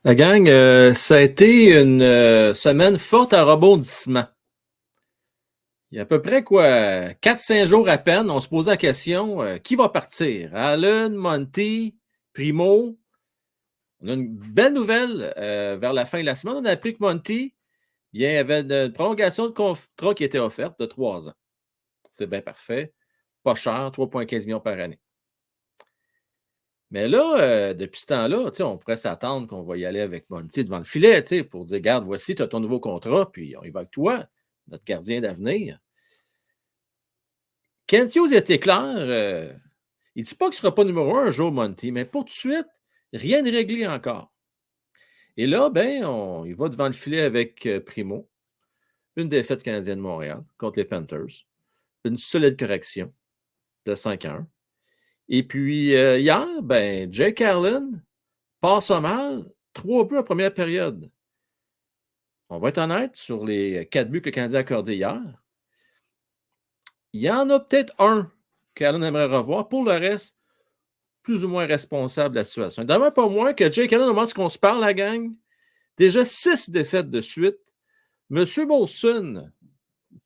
La gang, ça a été une semaine forte à rebondissement. Il y a à peu près 4-5 jours à peine, on se posait la question, qui va partir? Allen, Monty, Primo. On a une belle nouvelle vers la fin de la semaine. On a appris que Monty, bien, avait une prolongation de contrat qui était offerte de 3 ans. C'est bien parfait. Pas cher, 3,15 millions par année. Mais là, depuis ce temps-là, on pourrait s'attendre qu'on va y aller avec Monty devant le filet, pour dire, regarde, voici, tu as ton nouveau contrat, puis on y va avec toi, notre gardien d'avenir. Kent Hughes était clair. Il ne dit pas qu'il ne sera pas numéro 1 un jour, Monty, mais pour tout de suite, rien n'est réglé encore. Et là, il va devant le filet avec Primo. Une défaite canadienne de Montréal contre les Panthers. Une solide correction de 5-1. Et puis, hier, Jake Allen passe mal, 3 buts en première période. On va être honnête sur les 4 buts que le Canadien a accordés hier. Il y en a peut-être un qu'Allen aimerait revoir. Pour le reste, plus ou moins responsable de la situation. D'abord, pas moins que Jake Allen, au moment où on se parle, la gang, déjà 6 défaites de suite. Monsieur Molson,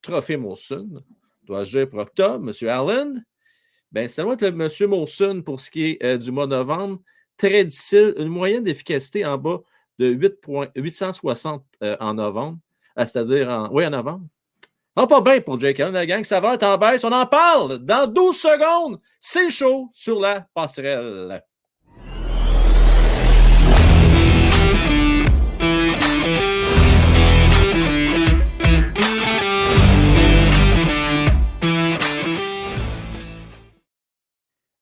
trophée Molson, doit jouer pour octobre. Monsieur Allen, ça doit être le Monsieur Molson pour ce qui est du mois de novembre. Très difficile. Une moyenne d'efficacité en bas de 860 en novembre. C'est-à-dire en novembre. Non, pas bien pour Jake Allen, la gang. Ça va être en baisse. On en parle dans 12 secondes. C'est chaud sur la passerelle.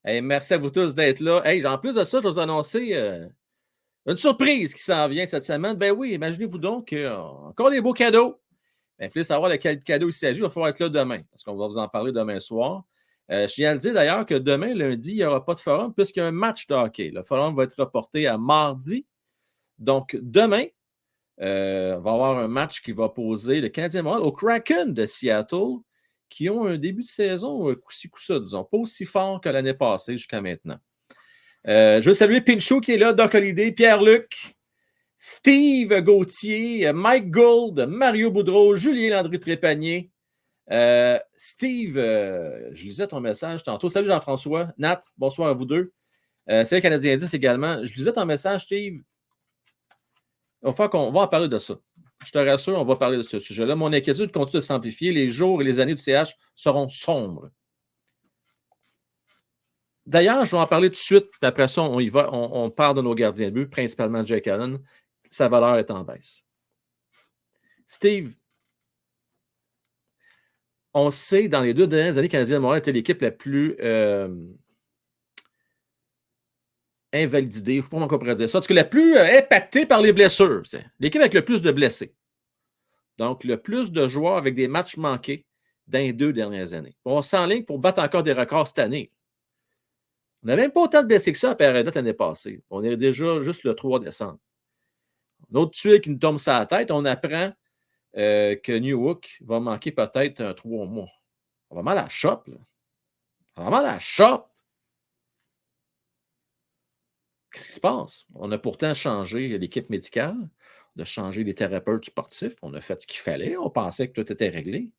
Hey, merci à vous tous d'être là. Hey, en plus de ça, je vais vous annoncer une surprise qui s'en vient cette semaine. Ben oui, imaginez-vous donc encore des beaux cadeaux. Il faut savoir de quel cadeau il s'agit. Il va falloir être là demain, parce qu'on va vous en parler demain soir. Je tiens à le dire d'ailleurs que demain, lundi, il n'y aura pas de forum puisqu'il y a un match de hockey. Le forum va être reporté à mardi. Donc, demain, on va avoir un match qui va poser le Canadien de Montréal au Kraken de Seattle, qui ont un début de saison coup-ci, coup-ça, disons, pas aussi fort que l'année passée jusqu'à maintenant. Je veux saluer Pinchot qui est là, Doc Holiday, Pierre-Luc, Steve Gauthier, Mike Gould, Mario Boudreau, Julien Landry-Trépanier. Steve, je lisais ton message tantôt. Salut Jean-François. Nat, bonsoir à vous deux. Salut Canadien 10 également. Je lisais ton message, Steve. On va en parler de ça. Je te rassure, on va parler de ce sujet-là. Mon inquiétude continue de s'amplifier. Les jours et les années du CH seront sombres. D'ailleurs, je vais en parler tout de suite, puis après ça, on y va. On parle de nos gardiens de but, principalement Jake Allen. Sa valeur est en baisse. Steve, on sait, dans les 2 dernières années, Canadien de Montréal était l'équipe la plus invalidée, je ne sais pas comment on pourrait dire ça, parce que la plus impactée par les blessures. C'est l'équipe avec le plus de blessés. Donc, le plus de joueurs avec des matchs manqués dans les 2 dernières années. On s'enligne pour battre encore des records cette année. On n'a même pas autant de blessés que ça à période l'année passée. On est déjà juste le 3 décembre. Une autre tuile qui nous tombe sur la tête, on apprend que Newhook va manquer peut-être 3 mois. On va mal à la shop. Là. On va mal à la shop. Qu'est-ce qui se passe? On a pourtant changé l'équipe médicale, on a changé les thérapeutes sportifs, on a fait ce qu'il fallait, on pensait que tout était réglé.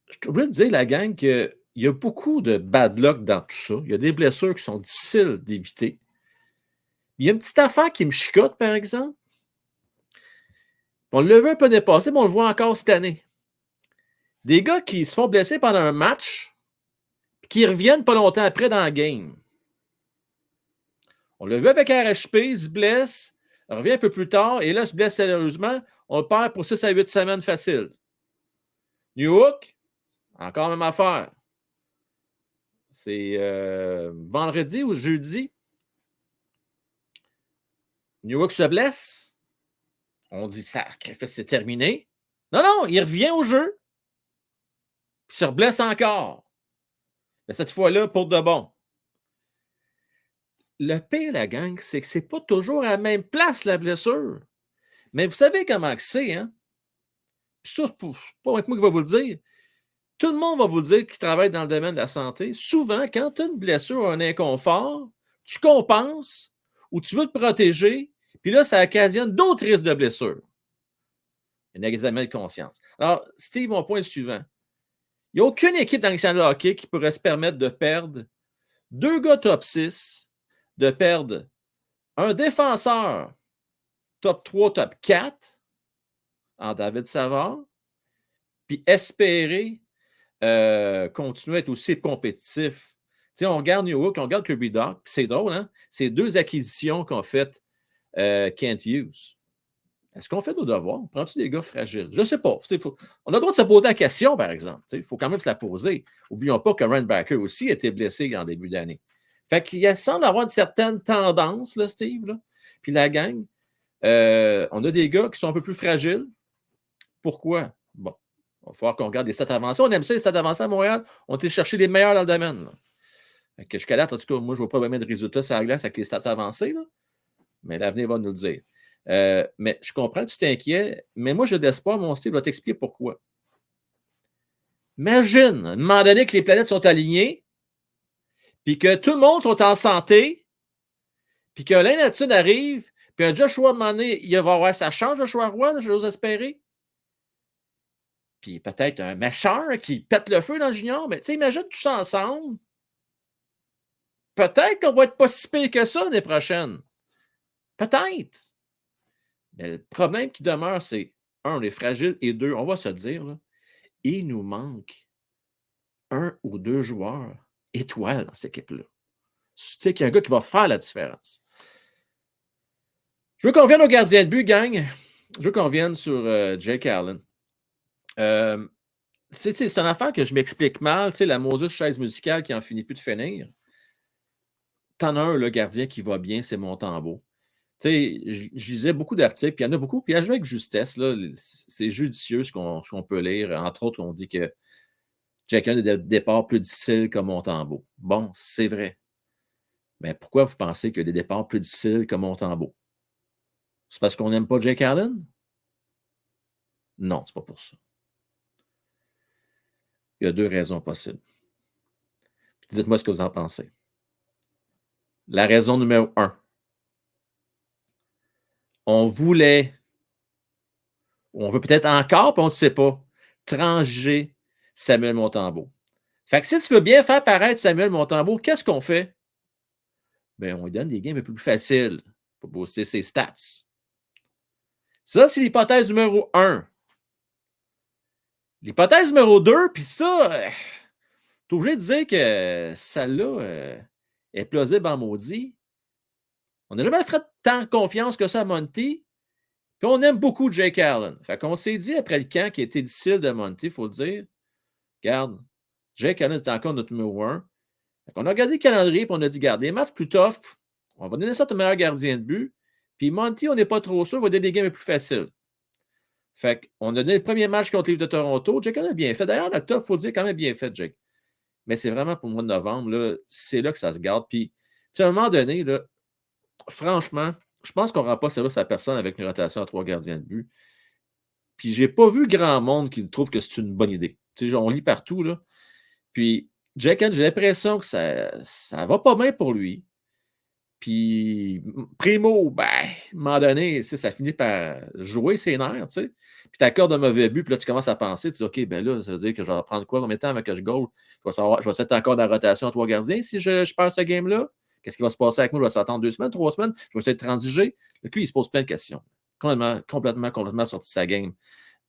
Je suis obligé de dire, la gang, qu'il y a beaucoup de bad luck dans tout ça. Il y a des blessures qui sont difficiles d'éviter. Il y a une petite affaire qui me chicote, par exemple. On l'a vu un peu dépassé, mais on le voit encore cette année. Des gars qui se font blesser pendant un match, puis qui reviennent pas longtemps après dans le game. On l'a vu avec RHP, il se blesse, revient un peu plus tard, et là, il se blesse sérieusement. On le perd pour 6 à 8 semaines facile. Newhook, encore même affaire. C'est vendredi ou jeudi. Newhook se blesse. On dit, sacrifice, c'est terminé. Non, il revient au jeu. Puis il se reblesse encore. Mais cette fois-là, pour de bon. Le pire, la gang, c'est que c'est pas toujours à la même place, la blessure. Mais vous savez comment c'est, hein? Puis ça, c'est pas moi qui va vous le dire. Tout le monde va vous dire qui travaille dans le domaine de la santé. Souvent, quand tu as une blessure, un inconfort, tu compenses où tu veux te protéger, puis là, ça occasionne d'autres risques de blessures. Un examen de conscience. Alors, Steve, mon point est le suivant. Il n'y a aucune équipe dans le hockey qui pourrait se permettre de perdre 2 gars top 6, de perdre un défenseur top 3, top 4 en David Savard, puis espérer continuer à être aussi compétitif. Tu sais, on regarde New York, on regarde Kirby Dach, c'est drôle, hein? C'est 2 acquisitions qu'ont fait Kent Hughes. Est-ce qu'on fait nos devoirs? Prends-tu des gars fragiles? Je ne sais pas. On a le droit de se poser la question, par exemple. Il faut quand même se la poser. N'oublions pas que Ryan Backer aussi a été blessé en début d'année. Fait qu'il semble avoir une certaine tendance, là, Steve, là. Puis la gang, on a des gars qui sont un peu plus fragiles. Pourquoi? Bon, il va falloir qu'on regarde les stats avancés. On aime ça, les stats avancés à Montréal. On a été chercher les meilleurs dans le domaine. Jusqu'à là, en tout cas, moi, je ne vois pas vraiment de résultats sur la glace avec les stats avancés, là. Mais l'avenir va nous le dire. Mais je comprends que tu t'inquiètes, mais moi, je d'espoir, mon Steve, va t'expliquer pourquoi. Imagine, à un moment donné, que les planètes sont alignées, puis que tout le monde est en santé, puis que l'un là-dessus arrive, puis un Joshua, à un moment donné, il va avoir sa chance, Joshua Roy, j'ose espérer. Puis peut-être un Machar qui pète le feu dans le junior. Mais tu sais, imagine tout ça ensemble. Peut-être qu'on va être pas si pire que ça l'année prochaine. Peut-être. Mais le problème qui demeure, c'est, un, on est fragile, et deux, on va se le dire, là, il nous manque 1 ou 2 joueurs étoiles dans cette équipe-là. Tu sais qu'il y a un gars qui va faire la différence. Je veux qu'on revienne au gardien de but, gang. Je veux qu'on revienne sur Jake Allen. C'est une affaire que je m'explique mal, la Moses chaise musicale qui en finit plus de finir. T'en as un, le gardien qui va bien, c'est Montembeault. Je lisais beaucoup d'articles, puis il y en a beaucoup, puis avec justesse, là, c'est judicieux ce qu'on peut lire. Entre autres, on dit que Jake Allen a des départs plus difficiles que Montembeault. Bon, c'est vrai. Mais pourquoi vous pensez qu'il y a des départs plus difficiles que Montembeault? C'est parce qu'on n'aime pas Jake Allen? Non, c'est pas pour ça. Il y a 2 raisons possibles. Dites-moi ce que vous en pensez. La raison numéro 1. On voulait, on veut peut-être encore, puis on ne sait pas, trancher Samuel Montembeault. Fait que si tu veux bien faire paraître Samuel Montembeault, qu'est-ce qu'on fait? Bien, on lui donne des games un peu plus faciles pour booster ses stats. Ça, c'est l'hypothèse numéro 1. L'hypothèse numéro 2, puis ça, tu es obligé de dire que celle-là est plausible en maudit. On n'a jamais fait tant confiance que ça à Monty. Puis on aime beaucoup Jake Allen. Fait qu'on s'est dit après le camp qui était difficile de Monty, il faut le dire. Regarde, Jake Allen est encore notre numéro 1. On a regardé le calendrier et on a dit, regarde, des matchs plus tough, on va donner ça à ton meilleur gardien de but. Puis Monty, on n'est pas trop sûr, on va donner des games plus faciles. Fait qu'on a donné le premier match contre les Leafs de Toronto. Jake Allen a bien fait. D'ailleurs, l'octobre, il faut le dire, quand même bien fait, Jake. Mais c'est vraiment pour le mois de novembre, là, c'est là que ça se garde. Puis, à un moment donné, là, franchement, je pense qu'on ne rend pas service à personne avec une rotation à 3 gardiens de but. Puis, je n'ai pas vu grand monde qui trouve que c'est une bonne idée. On lit partout, là. Puis, Jake Allen, j'ai l'impression que ça ne va pas bien pour lui. Puis, Primo, ben, à un moment donné, ça finit par jouer ses nerfs, tu sais. Puis, tu accordes un mauvais but, puis là, tu commences à penser, tu dis, OK, ben là, ça veut dire que je vais prendre quoi, combien de temps avant que je goal? Je vais être encore dans la rotation à 3 gardiens si je perds ce game-là. Qu'est-ce qui va se passer avec moi? Je vais s'attendre 2 semaines, 3 semaines, je vais essayer de transiger. Puis, il se pose plein de questions. Complètement sorti de sa game.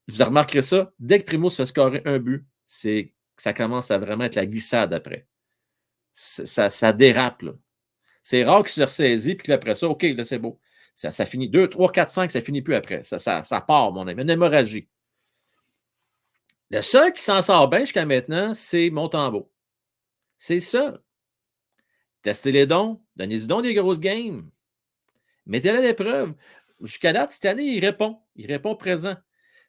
Vous remarquerez ça, dès que Primo se fait scorer un but, ça commence à vraiment être la glissade après. Ça dérape, là. C'est rare qu'il se ressaisit, puis qu'après ça, OK, là, c'est beau. Ça finit 2, 3, 4, 5, ça finit plus après. Ça part, mon ami. Une hémorragie. Le seul qui s'en sort bien jusqu'à maintenant, c'est Montembeault. C'est ça. Testez les dons. Donnez-y donc des grosses games. Mettez-le à l'épreuve. Jusqu'à date, cette année, il répond. Il répond présent.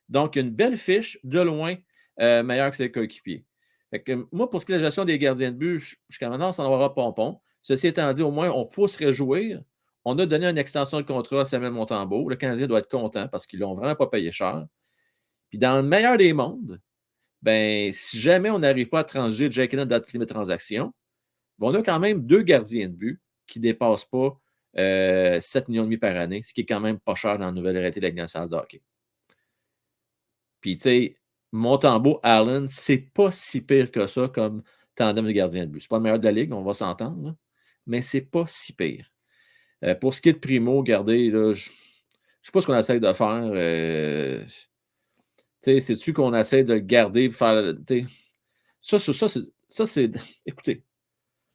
Donc, une belle fiche, de loin, meilleure que ses coéquipiers. Fait que, moi, pour ce qui est de la gestion des gardiens de but, jusqu'à maintenant, ça en aura pompon. Ceci étant dit, au moins, on faut se réjouir. On a donné une extension de contrat à Samuel Montembeault. Le Canadien doit être content parce qu'ils ne l'ont vraiment pas payé cher. Puis dans le meilleur des mondes, ben, si jamais on n'arrive pas à transiger Jake Allen dans la transaction, ben, on a quand même 2 gardiens de but qui ne dépassent pas 7,5 millions par année, ce qui est quand même pas cher dans la nouvelle réalité de la Ligue nationale de hockey. Puis, tu sais, Montembeault, Allen, c'est pas si pire que ça comme tandem de gardien de but. C'est pas le meilleur de la Ligue, on va s'entendre, là, mais c'est pas si pire. Pour ce qui est de Primo, regardez, là, je sais pas ce qu'on essaie de faire. C'est-tu qu'on essaie de le garder, faire. Ça, c'est. Écoutez,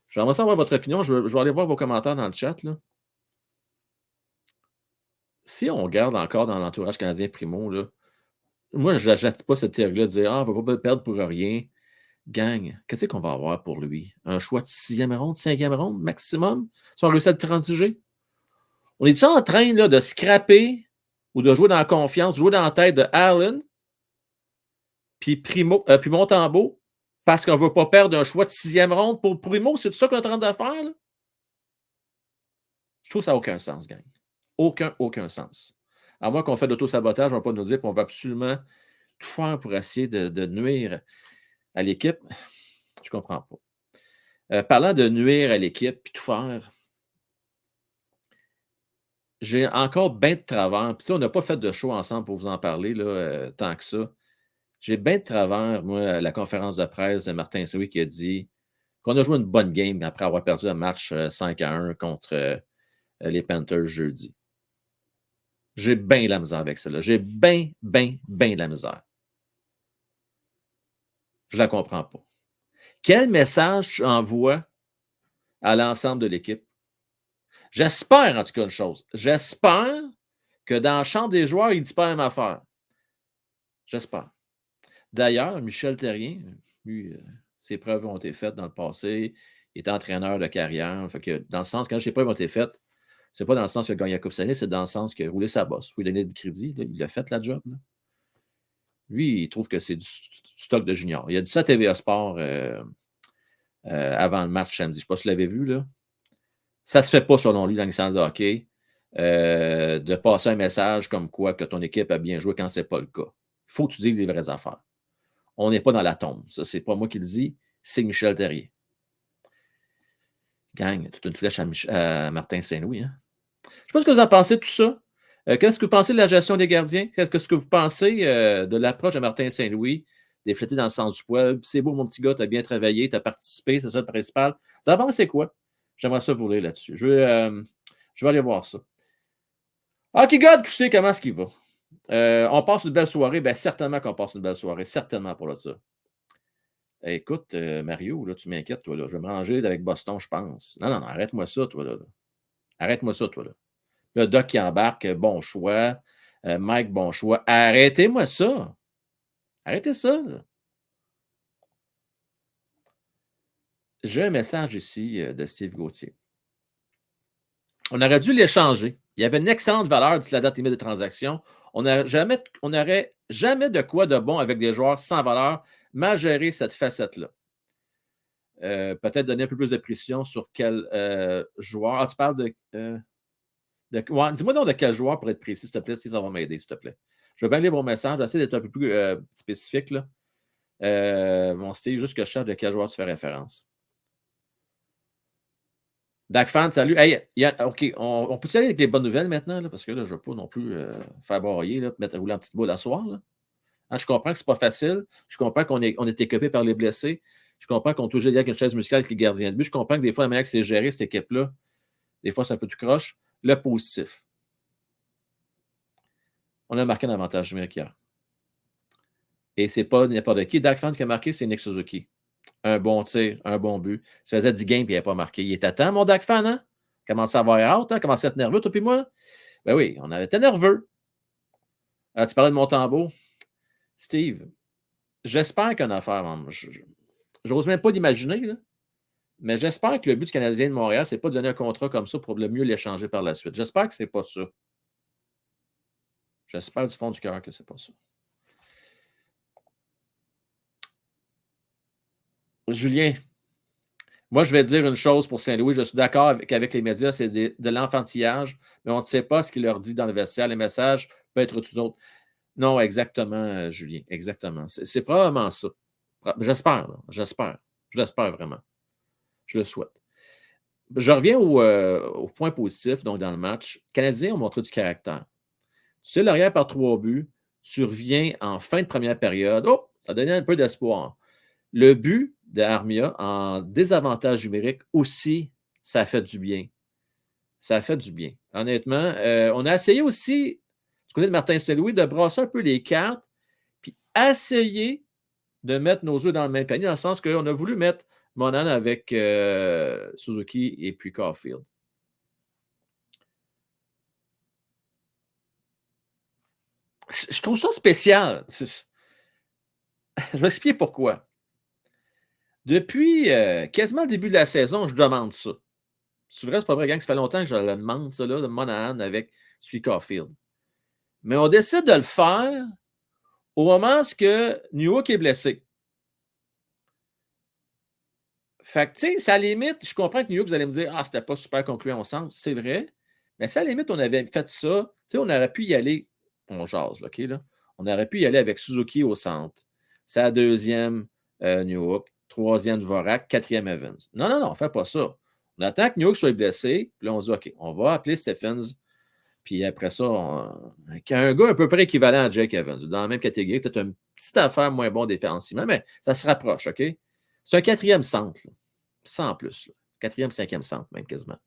j'aimerais savoir votre opinion. Je vais aller voir vos commentaires dans le chat. Là. Si on regarde encore dans l'entourage canadien Primo, là, moi, je n'achète pas cette théorie-là de dire on ne va pas perdre pour rien. Gang, qu'est-ce qu'on va avoir pour lui? Un choix de 6e ronde, 5e ronde, maximum? Si on réussit à le transiger? On est-tu en train là, de scraper ou de jouer dans la confiance, jouer dans la tête de Allen, puis Montembeault, parce qu'on ne veut pas perdre un choix de 6e ronde pour Primo? C'est tout ça qu'on est en train de faire? Là? Je trouve que ça n'a aucun sens, gang. Aucun sens. À moins qu'on fait de l'auto-sabotage, on ne va pas nous dire qu'on va absolument tout faire pour essayer de nuire à l'équipe. Je ne comprends pas. Parlant de nuire à l'équipe puis tout faire, j'ai encore bien de travers. Puis on n'a pas fait de show ensemble pour vous en parler là, tant que ça. J'ai bien de travers, moi, à la conférence de presse de Martin Saint-Louis qui a dit qu'on a joué une bonne game après avoir perdu un match 5-1 contre les Panthers jeudi. J'ai bien la misère avec ça. Là. J'ai bien la misère. Je ne la comprends pas. Quel message tu envoies à l'ensemble de l'équipe? J'espère, en tout cas, une chose. J'espère que dans la chambre des joueurs, il ne dit pas la même affaire. J'espère. D'ailleurs, Michel Therrien, lui, ses preuves ont été faites dans le passé. Il est entraîneur de carrière. Fait que dans le sens, quand ses preuves ont été faites, c'est pas dans le sens qu'il a gagné la Coupe Stanley, c'est dans le ssens qu'il a roulé sa bosse. Il faut lui donner du crédit. Là, il a fait la job. Là. Lui, il trouve que c'est du stock de junior. Il a dit ça à TVA Sport avant le match samedi. Je ne sais pas si vous l'avez vu. Là. Ça ne se fait pas, selon lui, dans les salles de hockey, de passer un message comme quoi que ton équipe a bien joué quand ce n'est pas le cas. Il faut que tu dises les vraies affaires. On n'est pas dans la tombe. Ça, c'est pas moi qui le dis, c'est Michel Therrien. Gang, toute une flèche à Martin Saint-Louis. Hein? Je ne sais pas ce que vous en pensez de tout ça. Qu'est-ce que vous pensez de la gestion des gardiens? Qu'est-ce que vous pensez de l'approche de Martin Saint-Louis, des flétés dans le sens du poil? C'est beau, mon petit gars, tu as bien travaillé, tu as participé, c'est ça le principal. Vous en pensez quoi? J'aimerais ça vous lire là-dessus. Je vais aller voir ça. Hockey God, tu sais comment est-ce qu'il va? On passe une belle soirée? Bien, certainement qu'on passe une belle soirée. Certainement pour ça. Écoute, Mario, là, tu m'inquiètes, toi, là. Je vais manger avec Boston, je pense. Non, arrête-moi ça, toi, là. Arrête-moi ça, toi, là. Le Doc qui embarque, bon choix. Mike, bon choix. Arrêtez-moi ça. Arrêtez ça, là. J'ai un message ici de Steve Gauthier. On aurait dû l'échanger. Il y avait une excellente valeur d'ici la date limite des transactions. On n'aurait jamais de quoi de bon avec des joueurs sans valeur. Mal gérer cette facette-là. Peut-être donner un peu plus de précision sur quel joueur. Ah, tu parles de ouais, dis-moi donc de quel joueur pour être précis, s'il te plaît, si ça va m'aider, s'il te plaît. Je vais bien lire vos messages. J'essaie d'être un peu plus spécifique. Là. Mon Steve, juste que je cherche de quel joueur tu fais référence. Dak Fan, salut. Hey, OK, on peut y aller avec les bonnes nouvelles maintenant, là, parce que là, je ne veux pas non plus faire broyer, là, mettre rouler en petite boule à soir. Là. Hein, je comprends que ce n'est pas facile. Je comprends qu'on est équipé par les blessés. Je comprends qu'on est toujours lié avec une chaise musicale avec les gardiens de but. Je comprends que des fois, la manière que c'est géré, cette équipe-là, des fois, c'est un peu du croche. Le positif. On a marqué un avantage numérique hier. Et c'est pas n'importe qui. Dak Fan qui a marqué, c'est Nick Suzuki. Un bon tir, un bon but. Ça faisait 10 games et il n'avait pas marqué. Il était à temps, mon Dak Fan, hein? Commençait à avoir hâte, hein? Commençait à être nerveux, toi puis moi. Ben oui, on avait été nerveux. Tu parlais de Montembeault. Steve, j'espère qu'une affaire, j'ose même pas l'imaginer, là. Mais j'espère que le but du Canadien de Montréal, c'est pas de donner un contrat comme ça pour le mieux l'échanger par la suite. J'espère que c'est pas ça. J'espère du fond du cœur que c'est pas ça. Julien, moi, je vais dire une chose pour Saint-Louis. Je suis d'accord qu'avec les médias, c'est de l'enfantillage, mais on ne sait pas ce qu'il leur dit dans le vestiaire. Les messages peuvent être tout autres. Non, exactement, Julien. Exactement. C'est probablement ça. J'espère. Je l'espère vraiment. Je le souhaite. Je reviens au point positif, donc dans le match. Les Canadiens ont montré du caractère. Tu sais, l'arrière par 3 buts, tu reviens en fin de première période. Oh, ça donnait un peu d'espoir. Le but de Armia en désavantage numérique aussi, ça a fait du bien. Ça a fait du bien. Honnêtement, on a essayé aussi, du côté de Martin Saint-Louis, de brasser un peu les cartes, puis essayer de mettre nos œufs dans le même panier, dans le sens qu'on a voulu mettre Monan avec Suzuki et puis Caulfield. Je trouve ça spécial. Je vais expliquer pourquoi. Depuis quasiment le début de la saison, je demande ça. C'est vrai, c'est pas vrai, gang, ça fait longtemps que je le demande, ça, là, de Monahan avec celui Caulfield. Mais on décide de le faire au moment où Newhook est blessé. Fait que, tu sais, c'est à la limite, je comprends que Newhook, vous allez me dire, ah, c'était pas super concluant au centre. C'est vrai. Mais c'est à la limite, on avait fait ça. Tu sais, on aurait pu y aller. On jase, là, OK, là. On aurait pu y aller avec Suzuki au centre. C'est la deuxième Newhook, troisième Dvorak, quatrième Evans. Non, non, non, on ne fait pas ça. On attend que Newhook soit blessé, puis là, on se dit, OK, on va appeler Stephens, puis après ça, un gars à peu près équivalent à Jake Evans, dans la même catégorie, peut-être une petite affaire moins bon défensivement, mais ça se rapproche, OK? C'est un quatrième centre, là, sans plus. Là. Quatrième, cinquième centre, même quasiment.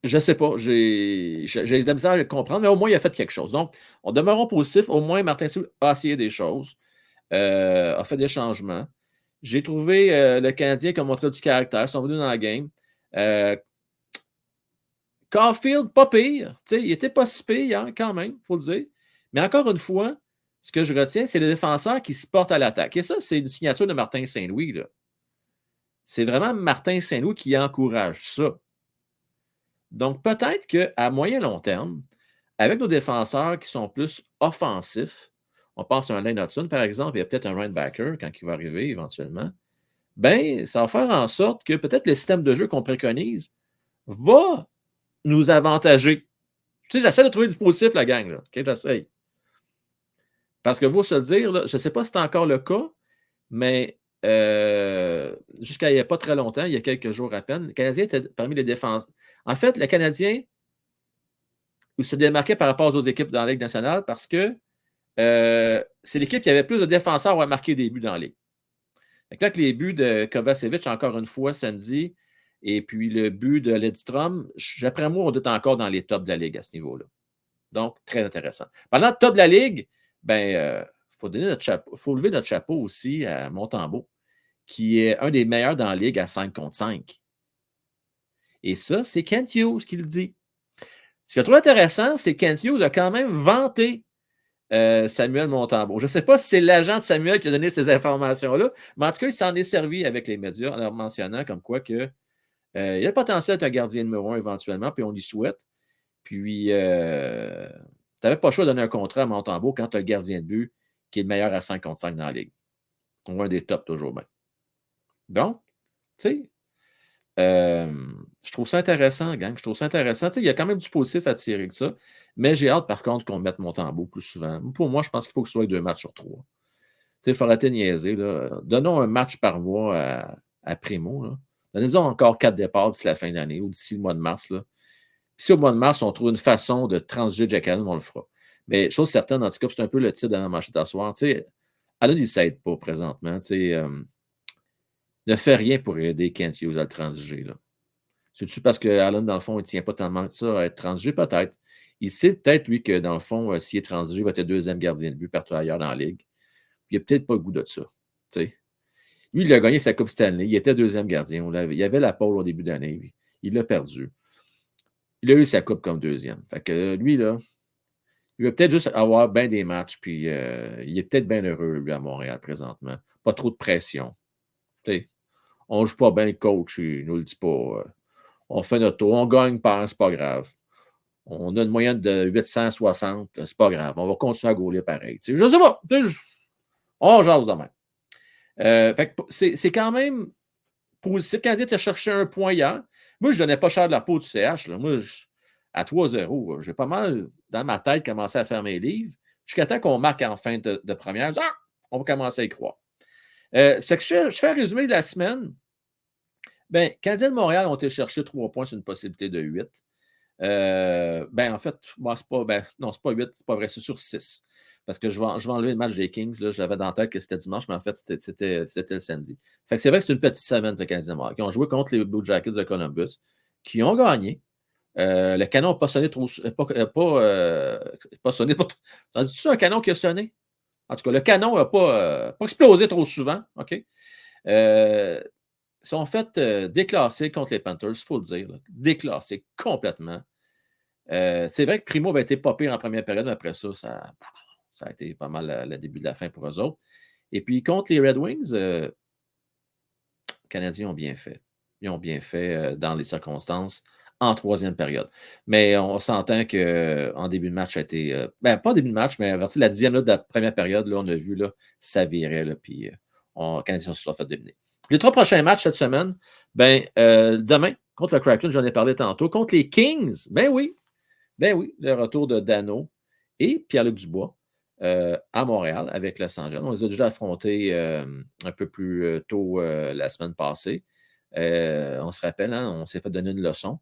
Je ne sais pas. J'ai de la misère à le comprendre, mais au moins, il a fait quelque chose. Donc, on demeurons positif. Au moins, Martin Saint-Louis a essayé des choses, a fait des changements. J'ai trouvé le Canadien qui a montré du caractère, ils sont venus dans la game. Caulfield, pas pire. T'sais, il n'était pas si pire hein, quand même, il faut le dire. Mais encore une fois, ce que je retiens, c'est les défenseurs qui se portent à l'attaque. Et ça, c'est une signature de Martin Saint-Louis. Là. C'est vraiment Martin Saint-Louis qui encourage ça. Donc, peut-être qu'à moyen long terme, avec nos défenseurs qui sont plus offensifs, on pense à un Lane Hudson, par exemple, il y a peut-être un linebacker quand il va arriver éventuellement, bien, ça va faire en sorte que peut-être le système de jeu qu'on préconise va nous avantager. Tu sais, j'essaie de trouver du positif, la gang, là. OK, j'essaie. Parce que vous se le dire, là, je ne sais pas si c'est encore le cas, mais jusqu'à il n'y a pas très longtemps, il y a quelques jours à peine, le Canadien était parmi les défenseurs. En fait, le Canadien il se démarquait par rapport aux autres équipes dans la Ligue nationale parce que c'est l'équipe qui avait plus de défenseurs à marquer des buts dans la Ligue. Donc là, que les buts de Kovacevic, encore une fois, samedi, et puis le but de Ledstrom, d'après moi, on est encore dans les tops de la Ligue à ce niveau-là. Donc, très intéressant. Pendant le top de la Ligue, ben, faut lever notre chapeau aussi à Montembeault, qui est un des meilleurs dans la Ligue à 5 contre 5. Et ça, c'est Kent Hughes qui le dit. Ce que je trouve intéressant, c'est que Kent Hughes a quand même vanté Samuel Montembeault. Je ne sais pas si c'est l'agent de Samuel qui a donné ces informations-là, mais en tout cas, il s'en est servi avec les médias en leur mentionnant comme quoi que, il a le potentiel d'être un gardien numéro 1 éventuellement, puis on lui souhaite. Puis, tu n'avais pas le choix de donner un contrat à Montembeault quand tu as le gardien de but qui est le meilleur à 5 contre 5 dans la Ligue. Ou un des tops toujours bien. Donc, tu sais, je trouve ça intéressant, gang. Je trouve ça intéressant. Tu sais, il y a quand même du positif à tirer de ça. Mais j'ai hâte, par contre, qu'on mette Montembeault plus souvent. Pour moi, je pense qu'il faut que ce soit 2 matchs sur 3. Tu sais, il faut arrêter de niaiser. Là. Donnons un match par mois à Primo. Là. Donnez-en encore 4 départs d'ici la fin de l'année ou d'ici le mois de mars. Là. Puis si au mois de mars, on trouve une façon de transiger Jack Allen, on le fera. Mais chose certaine, en tout cas, c'est un peu le titre de la manchette d'asseoir. Tu sais, Allen, il ne s'aide pas présentement. Tu sais, ne fait rien pour aider Kent Hughes à le transiger. Là. C'est-tu parce que Allen, dans le fond, il ne tient pas tellement de ça à être transigé? Peut-être. Il sait peut-être, lui, que dans le fond, s'il est transigé, il va être le deuxième gardien de but partout ailleurs dans la Ligue. Il n'a peut-être pas le goût de ça. T'sais. Lui, il a gagné sa Coupe Stanley. Il était deuxième gardien. Il avait la pole au début de l'année. Il l'a perdu. Il a eu sa Coupe comme deuxième. Fait que lui, là, il va peut-être juste avoir bien des matchs, puis il est peut-être bien heureux, lui, à Montréal, présentement. Pas trop de pression. T'sais. On ne joue pas bien le coach, il ne nous le dit pas. On fait notre tour, on gagne pas, c'est pas grave. On a une moyenne de 860, c'est pas grave. On va continuer à gauler pareil. Je sais pas. On jase de même. Fait que c'est quand même positif. Quand tu as cherché un point hier, moi, je ne donnais pas cher de la peau du CH. Là. Moi, à 3-0, j'ai pas mal dans ma tête commencé à faire mes livres. Jusqu'à temps qu'on marque en fin de première, on va commencer à y croire. C'est que je fais un résumé de la semaine. Bien, Canadiens de Montréal ont été chercher 3 points sur une possibilité de 8. Ben, en fait, bon, c'est pas, ben, non, c'est pas 8, c'est pas vrai, c'est sur 6. Parce que je vais enlever le match des Kings. Là, j'avais dans la tête que c'était dimanche, mais en fait, c'était le samedi. Fait que c'est vrai que c'est une petite semaine pour les Canadiens de Montréal, qui ont joué contre les Blue Jackets de Columbus, qui ont gagné. Le canon n'a pas sonné trop. Pas sonné. Ça dit-tu un canon qui a sonné? En tout cas, le canon n'a pas explosé trop souvent. OK? Ils sont fait déclasser contre les Panthers, il faut le dire. Là, déclassés complètement. C'est vrai que Primo avait été pas pire en première période, mais après ça, ça a été pas mal le début de la fin pour eux autres. Et puis, contre les Red Wings, les Canadiens ont bien fait. Ils ont bien fait dans les circonstances en troisième période. Mais on s'entend qu'en début de match, ça a été. Ben, pas début de match, mais à partir de la 10e minute de la première période, là, on a vu, là, ça virait, là, puis les Canadiens se sont fait dominer. Les 3 prochains matchs cette semaine, ben, demain, contre le Kraken, j'en ai parlé tantôt. Contre les Kings, ben oui, le retour de Dano et Pierre-Luc Dubois à Montréal avec Los Angeles. On les a déjà affrontés un peu plus tôt la semaine passée. On se rappelle, hein, on s'est fait donner une leçon.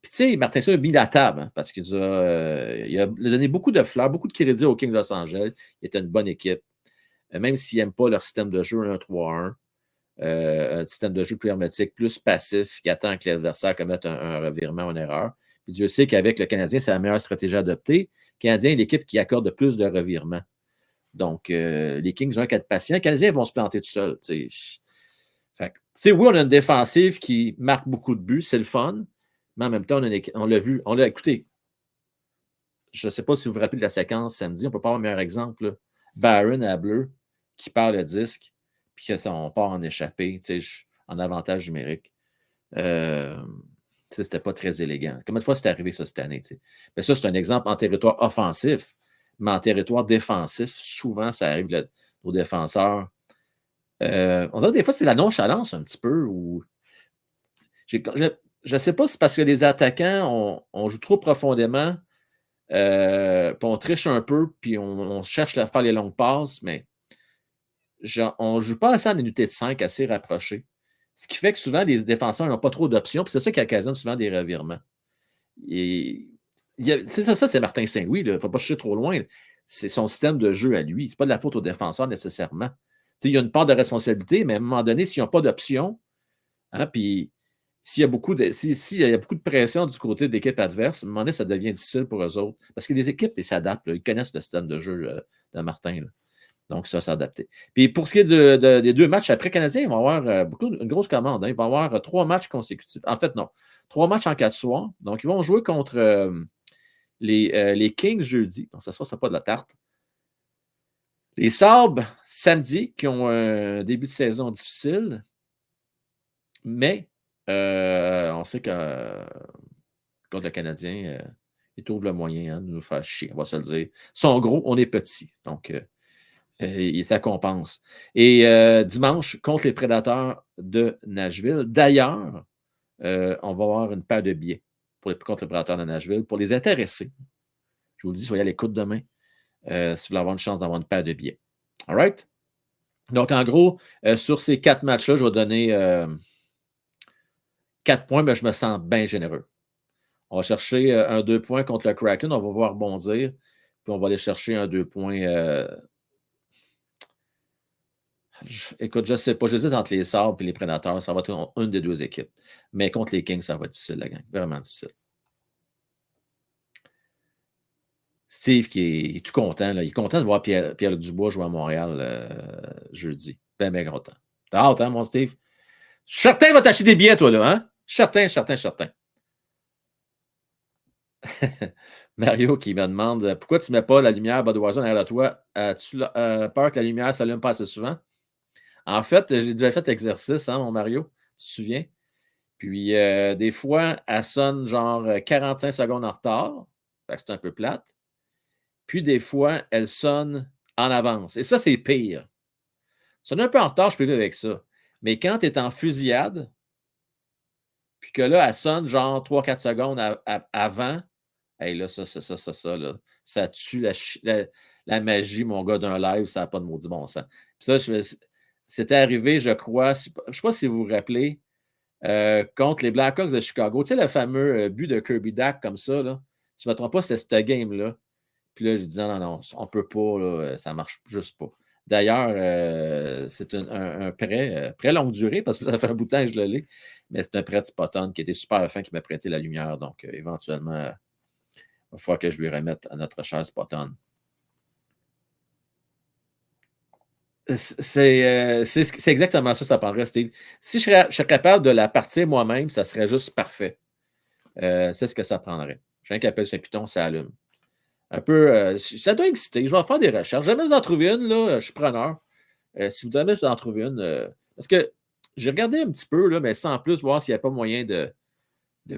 Puis, tu sais, Martin Saint a mis la table hein, parce qu'il a donné beaucoup de fleurs, beaucoup de crédit aux Kings de Los Angeles. Il était une bonne équipe. Même s'ils n'aiment pas leur système de jeu 1-3-1, un système de jeu plus hermétique, plus passif, qui attend que l'adversaire commette un revirement ou une erreur. Puis Dieu sait qu'avec le Canadien, c'est la meilleure stratégie à adopter. Le Canadien est l'équipe qui accorde le plus de revirements. Donc, les Kings ont 4 patients. Les Canadiens vont se planter tout seuls. Fait oui, on a une défensive qui marque beaucoup de buts, c'est le fun, mais en même temps, on l'a vu, on l'a écouté. Je ne sais pas si vous vous rappelez de la séquence samedi, on ne peut pas avoir un meilleur exemple. Là. Barron à bleu qui perd le disque, puis qu'on part en échappé, en avantage numérique. C'était pas très élégant. Combien de fois c'est arrivé ça cette année? T'sais? Mais ça, c'est un exemple en territoire offensif, mais en territoire défensif, souvent, ça arrive aux défenseurs. On dirait que des fois, c'est la nonchalance un petit peu. Où je ne sais pas si c'est parce que les attaquants, on joue trop profondément, puis on triche un peu, puis on cherche à faire les longues passes, mais on ne joue pas assez en unité de 5 assez rapprochées. Ce qui fait que souvent, les défenseurs n'ont pas trop d'options, puis c'est ça qui occasionne souvent des revirements. Et c'est ça, c'est Martin Saint-Louis. Il ne faut pas chercher trop loin. C'est son système de jeu à lui. Ce n'est pas de la faute aux défenseurs nécessairement. Il y a une part de responsabilité, mais à un moment donné, s'ils n'ont pas d'options, hein, puis s'il y a beaucoup de pression du côté de l'équipe adverse, à un moment donné, ça devient difficile pour eux autres. Parce que les équipes, ils s'adaptent. Ils connaissent le système de jeu de Martin. Là. Donc, ça, s'adapter. Puis pour ce qui est des 2 matchs après Canadiens, ils vont avoir une grosse commande. Hein. Ils vont avoir 3 matchs consécutifs. En fait, non. 3 matchs en 4 soirs. Donc, ils vont jouer contre les Kings jeudi. Donc, ça sera pas de la tarte. Les Sabres samedi, qui ont un début de saison difficile. Mais on sait que contre le Canadien, ils trouvent le moyen de nous faire chier, on va se le dire. Ils sont gros, on est petits. Donc, ça compense. Et dimanche, contre les Prédateurs de Nashville. D'ailleurs, on va avoir une paire de billets contre les Prédateurs de Nashville pour les intéresser. Je vous le dis, soyez à l'écoute demain si vous voulez avoir une chance d'avoir une paire de billets. All right? Donc, en gros, sur ces 4 matchs-là, je vais donner 4 points, mais je me sens bien généreux. On va chercher un 2 points contre le Kraken. On va voir rebondir. Puis on va aller chercher un 2 points. Écoute, je ne sais pas. J'hésite entre les Sabres et les Prédateurs. Ça va être une des 2 équipes. Mais contre les Kings, ça va être difficile, la gang. Vraiment difficile. Steve qui est tout content. Là. Il est content de voir Pierre-Luc Dubois jouer à Montréal jeudi. Ben content. T'as hâte, hein, mon Steve? Certain va t'acheter des billets, toi, là, hein? Certain. Mario qui me demande pourquoi tu ne mets pas la lumière Budweiser derrière toi? As-tu peur que la lumière ne s'allume pas assez souvent? En fait, j'ai déjà fait l'exercice, hein, mon Mario, tu te souviens? Puis, des fois, elle sonne genre 45 secondes en retard. C'est un peu plate. Puis, des fois, elle sonne en avance. Et ça, c'est pire. Sonne un peu en retard, je peux vivre avec ça. Mais quand tu es en fusillade, puis que là, elle sonne genre 3-4 secondes avant, hey, là, ça, là, ça tue la magie, mon gars, d'un live, ça n'a pas de maudit bon sens. Puis ça, c'était arrivé, je crois, je ne sais pas si vous vous rappelez, contre les Blackhawks de Chicago. Tu sais, le fameux but de Kirby Dack comme ça, là. Si je ne me trompe pas, c'est cette game-là. Puis là, je dis non, on ne peut pas, là, ça ne marche juste pas. D'ailleurs, c'est un prêt longue durée parce que ça fait un bout de temps que je le lis, mais c'est un prêt de Spotton qui était super fin, qui m'a prêté la lumière. Donc, éventuellement, il va falloir que je lui remette à notre cher Spotton. C'est exactement ça prendrait, Steve. Si je serais capable de la partir moi-même, ça serait juste parfait. C'est ce que ça prendrait. J'ai un qui appelle sur un Python, ça allume. Un peu, ça doit exister. Je vais faire des recherches. Jamais vous en trouver une, là, je suis preneur. Si vous jamais vous en trouver une, parce que j'ai regardé un petit peu, là, mais sans plus, voir s'il n'y a pas moyen de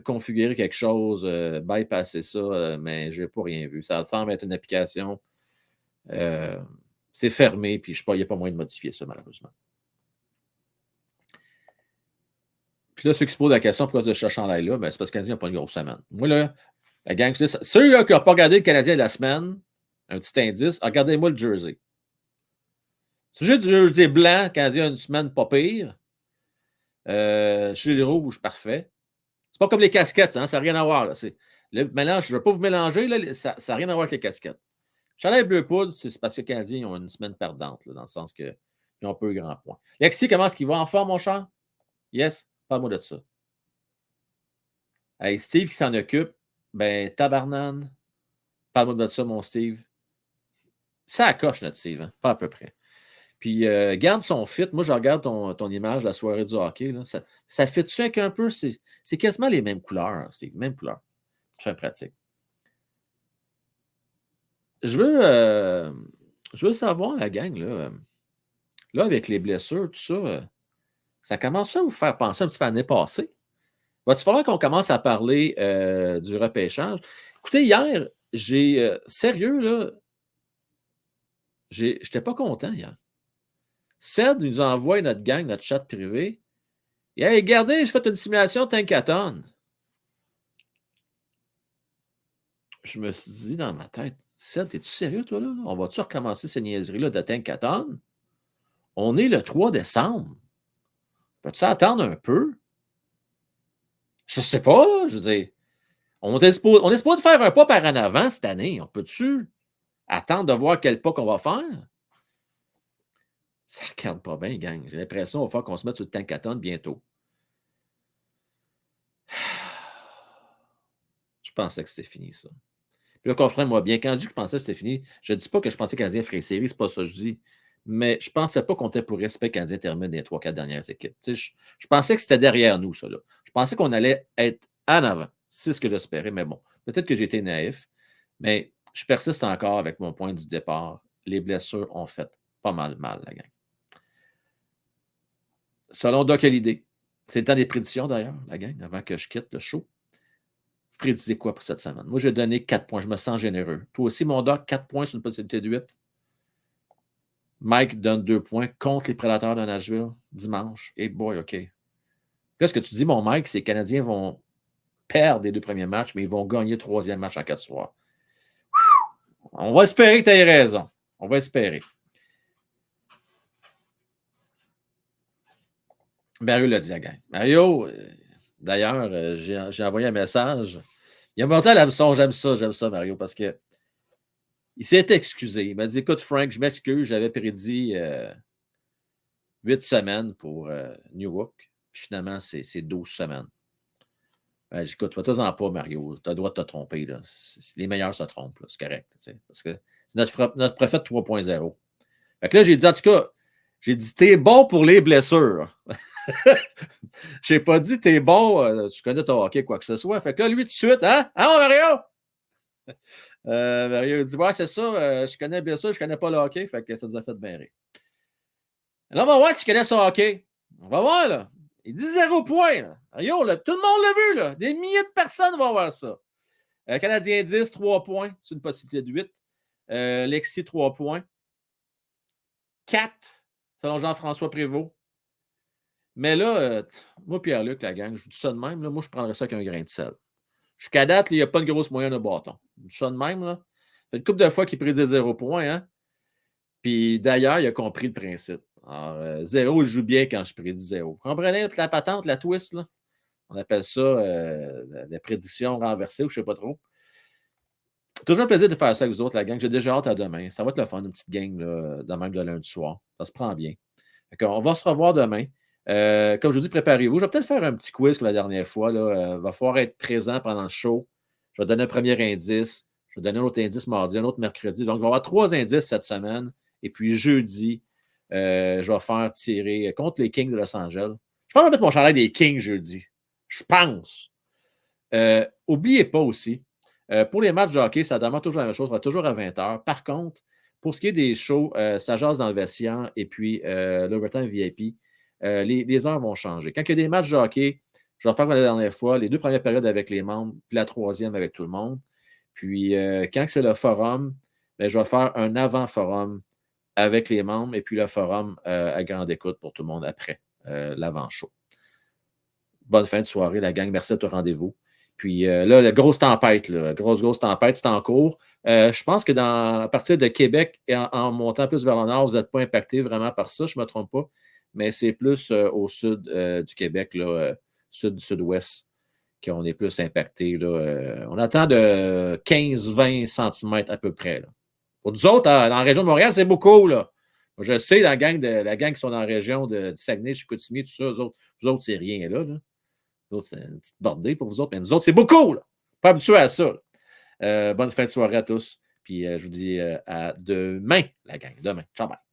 configurer quelque chose, bypasser ça, mais je n'ai pas rien vu. Ça semble être une application. C'est fermé, puis il n'y a pas moyen de modifier ça, malheureusement. Puis là, ceux qui se posent la question pourquoi ce chandail-là, ben, c'est parce que le Canadien n'a pas une grosse semaine. Moi, là, la gang, ceux là, qui n'ont pas regardé le Canadien de la semaine, un petit indice, regardez-moi le jersey. Si j'ai du jersey blanc, le Canadien a une semaine pas pire. Chez les rouges, parfait. C'est pas comme les casquettes, hein, ça n'a rien à voir. Là. Le mélange, je ne veux pas vous mélanger, là, ça n'a rien à voir avec les casquettes. Chandail bleu poudre, c'est parce que les Canadiens ont une semaine perdante, là, dans le sens qu'ils ont peu grand point. Lexi, comment est-ce qu'il va en forme, mon cher? Yes, parle-moi de ça. Hey, Steve qui s'en occupe, ben, tabarnane. Parle-moi de ça, mon Steve. Ça coche, notre Steve, hein? Pas à peu près. Puis, garde son fit. Moi, je regarde ton image de la soirée du hockey. Là. Ça fit-tu avec un peu? C'est quasiment les mêmes couleurs. C'est les mêmes couleurs. C'est pratique. Je veux savoir, la gang, là, avec les blessures, tout ça, ça commence à vous faire penser un petit peu à l'année passée. Va-t-il falloir qu'on commence à parler du repêchage? Écoutez, hier, sérieux, là, j'étais pas content hier. Ced nous envoie notre gang, notre chat privé. Et hey, regardez, j'ai fait une simulation Tankathon. Je me suis dit dans ma tête, Ced, es-tu sérieux, toi, là? On va-tu recommencer ces niaiseries-là de Tankathon? On est le 3 décembre. Peux-tu attendre un peu? Je sais pas, là. Je veux dire, on est supposé faire un pas par en avant cette année. On peut-tu attendre de voir quel pas qu'on va faire? Ça ne regarde pas bien, gang. J'ai l'impression qu'il va falloir qu'on se mette sur le Tankathon bientôt. Je pensais que c'était fini, ça. Puis là, comprenez-moi bien, quand je dis que je pensais que c'était fini, je ne dis pas que je pensais que le Canadien ferait une série, c'est pas ça que je dis. Mais je ne pensais pas qu'on était pour respect que le Canadien termine les 3-4 dernières équipes. Je pensais que c'était derrière nous, ça. Là. Je pensais qu'on allait être en avant. C'est ce que j'espérais, mais bon, peut-être que j'ai été naïf, mais je persiste encore avec mon point du départ. Les blessures ont fait pas mal, la gang. Selon Doc Hallyday, c'est le temps des prédictions d'ailleurs, la gang, avant que je quitte le show. Vous prédisez quoi pour cette semaine? Moi, j'ai donné 4 points. Je me sens généreux. Toi aussi, mon doc, 4 points sur une possibilité de 8. Mike donne 2 points contre les Prédateurs de Nashville dimanche. Et boy, OK. Là, ce que tu dis, mon Mike, c'est que les Canadiens vont perdre les 2 premiers matchs, mais ils vont gagner le 3e match en 4 soirs. On va espérer que tu aies raison. On va espérer. Mario l'a dit, la gang. Mario, d'ailleurs, j'ai envoyé un message. Il a monté à l'hameçon. J'aime ça, Mario, parce que il s'est excusé. Il m'a dit, écoute, Frank, je m'excuse, j'avais prédit 8 semaines pour Newark. Puis finalement, c'est 12 semaines. Écoute, toi-en pas, Mario. Tu as le droit de te tromper. Là. Les meilleurs se trompent. C'est correct. Parce que c'est notre prophète 3.0. Fait que là, j'ai dit, en tout cas, t'es bon pour les blessures. J'ai pas dit, t'es bon, tu connais ton hockey, quoi que ce soit. Fait que là, lui, tout de suite, hein? Hein, Mario? Mario dit, ouais, c'est ça, je connais bien ça, je connais pas le hockey, fait que ça nous a fait bien rire. Là, on va voir si tu connais son hockey. On va voir, là. Il dit 0 point. Là. Mario, là, tout le monde l'a vu, là. Des milliers de personnes vont voir ça. Canadien 10, 3 points. C'est une possibilité de 8. Lexi, 3 points. 4, selon Jean-François Prévost. Mais là, moi, Pierre-Luc, la gang, je vous dis ça de même, là, moi, je prendrais ça avec un grain de sel. Jusqu'à date, il n'y a pas de grosse moyenne de bâton. Je dis ça de même, là. Ça fait une couple de fois qu'il prédit 0 point, hein. Puis d'ailleurs, il a compris le principe. Alors, 0, il joue bien quand je prédis 0. Vous comprenez la patente, la twist, là? On appelle ça la prédiction renversée ou je ne sais pas trop. Toujours un plaisir de faire ça avec vous autres, la gang. J'ai déjà hâte à demain. Ça va être le fun, une petite gang là, de même de lundi soir. Ça se prend bien. On va se revoir demain. Comme je vous dis, préparez-vous. Je vais peut-être faire un petit quiz comme la dernière fois. Il va falloir être présent pendant le show. Je vais donner un premier indice. Je vais donner un autre indice mardi, un autre mercredi. Donc, il va y avoir 3 indices cette semaine. Et puis, jeudi, je vais faire tirer contre les Kings de Los Angeles. Je pense que je vais mettre mon chandail des Kings jeudi. Je pense. N'oubliez pas aussi, pour les matchs de hockey, ça demande toujours la même chose. Ça va toujours à 20h. Par contre, pour ce qui est des shows, ça jase dans le vestiaire et puis l'Overtime VIP, les heures vont changer. Quand il y a des matchs de hockey, je vais faire comme la dernière fois, les 2 premières périodes avec les membres, puis la 3e avec tout le monde. Puis quand c'est le forum, bien, je vais faire un avant-forum avec les membres et puis le forum à grande écoute pour tout le monde après l'avant-show. Bonne fin de soirée, la gang. Merci de ton rendez-vous. Puis là, la grosse tempête, grosse tempête, c'est en cours. Je pense que à partir de Québec et en montant plus vers le nord, vous n'êtes pas impacté vraiment par ça, je ne me trompe pas. Mais c'est plus au sud du Québec, là, sud-ouest, qu'on est plus impacté. On attend de 15-20 cm à peu près. Là. Pour nous autres, dans la région de Montréal, c'est beaucoup. Là. Je sais, la gang qui sont dans la région de Saguenay, Chicoutimi, tout ça, vous autres c'est rien là. C'est une petite bordée pour vous autres, mais nous autres, c'est beaucoup. Là. Pas habitués à ça. Bonne fin de soirée à tous. Puis je vous dis à demain, la gang. Demain. Ciao, bye.